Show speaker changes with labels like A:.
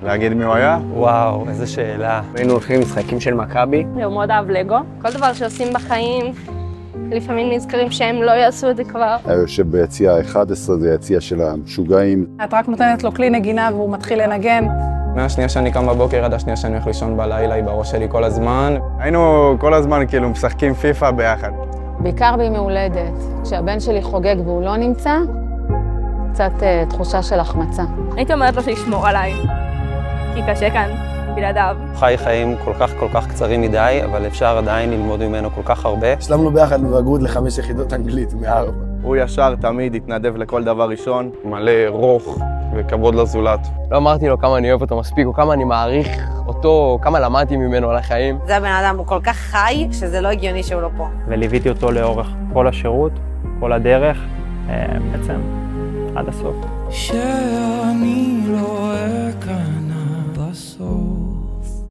A: להגיד מי הוא היה?
B: וואו, איזה שאלה.
C: היינו הולכים למשחקים של מכבי.
D: הוא מאוד אהב לגו. כל דבר שעושים בחיים, לפעמים נזכרים שהם לא יעשו את זה כבר.
E: היה יושב ביציע ה-11, זה יציע של המשוגעים.
F: את רק נותנת לו כלי נגינה והוא מתחיל לנגן.
B: מהשנייה שאני קם בבוקר עד השנייה שאני הולך לישון בלילה, היא בראש שלי כל הזמן.
A: היינו כל הזמן כאילו משחקים פיפה ביחד.
G: בעיקר בימי הולדת, כשהבן שלי חוגג והוא לא נמצא, קצת תחושה של החמצה.
D: הייתי אומרת לו שישמור עליי, כי קשה כאן, בלעדיו.
B: חי חיים כל כך קצרים מדי, אבל אפשר עדיין ללמוד ממנו כל כך הרבה.
C: השלמנו ביחד בבגרות ל5 יחידות אנגלית מ4.
A: הוא ישר תמיד התנדב לכל דבר ראשון. מלא רוך וכבוד לזולת.
H: לא אמרתי לו כמה אני אוהב אותו מספיק, או כמה אני מעריך אותו, כמה למדתי ממנו על החיים.
I: זה הבן אדם, הוא כל כך חי, שזה לא הגיוני שהוא לא פה.
J: וליוויתי אותו לאורך כל השירות, כל הדרך, בעצם עד הסוף.
K: שאני לא אקע